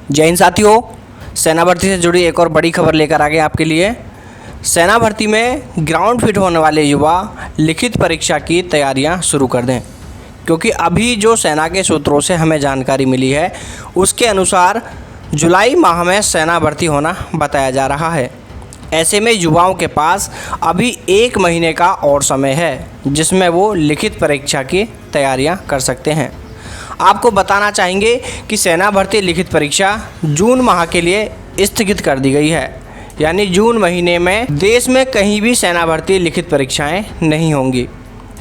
जय हिंद साथियों, सेना भर्ती से जुड़ी एक और बड़ी खबर लेकर आ गए आपके लिए। सेना भर्ती में ग्राउंड फिट होने वाले युवा लिखित परीक्षा की तैयारियां शुरू कर दें, क्योंकि अभी जो सेना के सूत्रों से हमें जानकारी मिली है उसके अनुसार जुलाई माह में सेना भर्ती होना बताया जा रहा है। ऐसे में युवाओं के पास अभी 1 महीने का और समय है, जिसमें वो लिखित परीक्षा की तैयारियां कर सकते हैं। आपको बताना चाहेंगे कि सेना भर्ती लिखित परीक्षा जून माह के लिए स्थगित कर दी गई है। यानी जून महीने में देश में कहीं भी सेना भर्ती लिखित परीक्षाएं नहीं होंगी,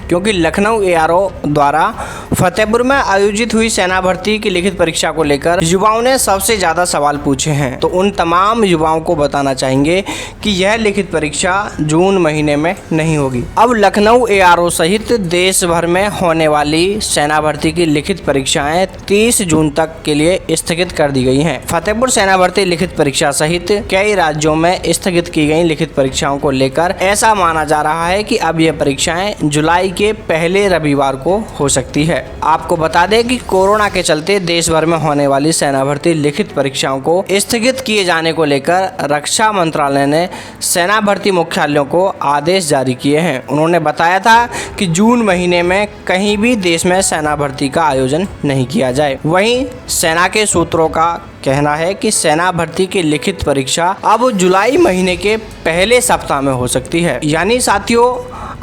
क्योंकि लखनऊ एआरओ द्वारा फतेहपुर में आयोजित हुई सेना भर्ती की लिखित परीक्षा को लेकर युवाओं ने सबसे ज़्यादा सवाल पूछे हैं। तो उन तमाम युवाओं को बताना चाहेंगे कि यह लिखित परीक्षा जून महीने में नहीं होगी। अब लखनऊ एआरओ सहित देश भर में होने वाली सेना भर्ती की लिखित परीक्षाएं 30 जून तक के लिए स्थगित कर दी गई हैं। फतेहपुर सेना भर्ती लिखित परीक्षा सहित कई राज्यों में स्थगित की गई लिखित परीक्षाओं को लेकर ऐसा माना जा रहा है कि अब यह परीक्षाएं जुलाई के पहले रविवार को हो सकती है। आपको बता दें कि कोरोना के चलते देश भर में होने वाली सेना भर्ती लिखित परीक्षाओं को स्थगित किए जाने को लेकर रक्षा मंत्रालय ने सेना भर्ती मुख्यालयों को आदेश जारी किए हैं। उन्होंने बताया था कि जून महीने में कहीं भी देश में सेना भर्ती का आयोजन नहीं किया जाए। वहीं सेना के सूत्रों का कहना है कि सेना भर्ती की लिखित परीक्षा अब जुलाई महीने के पहले सप्ताह में हो सकती है। यानी साथियों,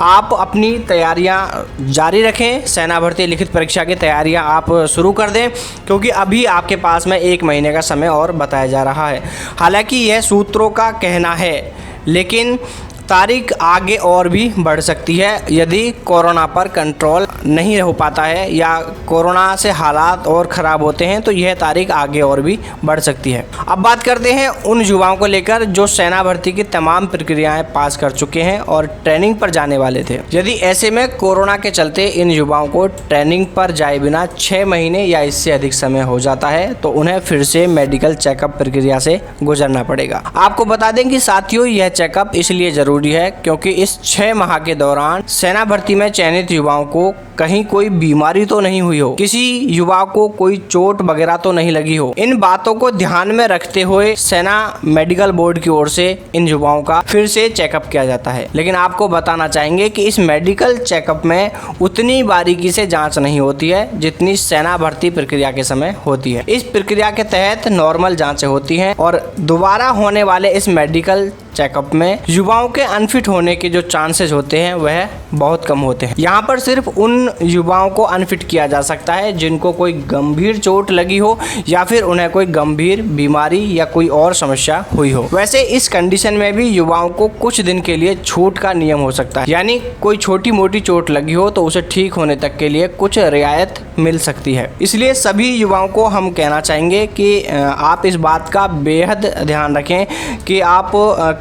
आप अपनी तैयारियां जारी रखें, सेना भर्ती लिखित परीक्षा की तैयारियां आप शुरू कर दें, क्योंकि अभी आपके पास में 1 महीने का समय और बताया जा रहा है। हालांकि यह सूत्रों का कहना है, लेकिन तारीख आगे और भी बढ़ सकती है यदि कोरोना पर कंट्रोल नहीं हो पाता है या कोरोना से हालात और ख़राब होते हैं, तो यह तारीख आगे और भी बढ़ सकती है। अब बात करते हैं उन युवाओं को लेकर जो सेना भर्ती की तमाम प्रक्रियाएं पास कर चुके हैं और ट्रेनिंग पर जाने वाले थे। यदि ऐसे में कोरोना के चलते इन युवाओं को ट्रेनिंग पर जाए बिना 6 महीने या इससे अधिक समय हो जाता है, तो उन्हें फिर से मेडिकल चेकअप प्रक्रिया से गुजरना पड़ेगा। आपको बता दें कि साथियों, यह चेकअप इसलिए जरूरी है क्योंकि इस 6 माह के दौरान सेना भर्ती में चयनित युवाओं को कहीं कोई बीमारी तो नहीं हुई हो, किसी युवा को कोई चोट वगैरह तो नहीं लगी हो। इन बातों को ध्यान में रखते हुए सेना मेडिकल बोर्ड की ओर से इन युवाओं का फिर से चेकअप किया जाता है। लेकिन आपको बताना चाहेंगे कि इस मेडिकल चेकअप में उतनी बारीकी से जांच नहीं होती है जितनी सेना भर्ती प्रक्रिया के समय होती है। इस प्रक्रिया के तहत नॉर्मल जांचें होती हैं और दोबारा होने वाले इस मेडिकल चेकअप में युवाओं के अनफिट होने के जो चांसेस होते हैं वह बहुत कम होते हैं। यहाँ पर सिर्फ उन युवाओं को अनफिट किया जा सकता है जिनको कोई गंभीर चोट लगी हो या फिर उन्हें कोई गंभीर बीमारी या कोई और समस्या हुई हो। वैसे इस कंडीशन में भी युवाओं को कुछ दिन के लिए छूट का नियम हो सकता है, यानी कोई छोटी मोटी चोट लगी हो तो उसे ठीक होने तक के लिए कुछ रियायत मिल सकती है। इसलिए सभी युवाओं को हम कहना चाहेंगे कि आप इस बात का बेहद ध्यान रखें कि आप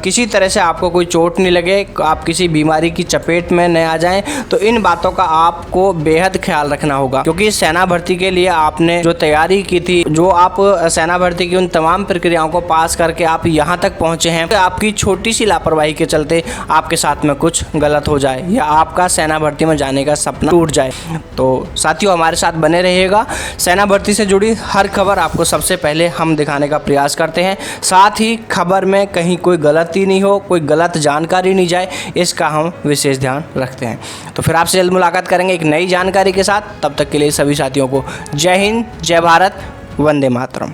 किसी तरह से आपको कोई चोट नहीं लगे, आप किसी बीमारी की चपेट में न आ जाएं। तो इन बातों का आपको बेहद ख्याल रखना होगा, क्योंकि सेना भर्ती के लिए आपने जो तैयारी की थी, जो आप सेना भर्ती की उन तमाम प्रक्रियाओं को पास करके आप यहाँ तक पहुँचे हैं, तो आपकी छोटी सी लापरवाही के चलते आपके साथ में कुछ गलत हो जाए या आपका सेना भर्ती में जाने का सपना टूट जाए। तो साथियों, हमारे साथ बने रहिएगा। सेना भर्ती से जुड़ी हर खबर आपको सबसे पहले हम दिखाने का प्रयास करते हैं। साथ ही खबर में कहीं कोई गलती नहीं हो, कोई गलत जानकारी नहीं जाए, इसका हम विशेष ध्यान रखते हैं। तो फिर आपसे जल्द मुलाकात करेंगे एक नई जानकारी के साथ। तब तक के लिए सभी साथियों को जय हिंद, जय भारत, वंदे मातरम।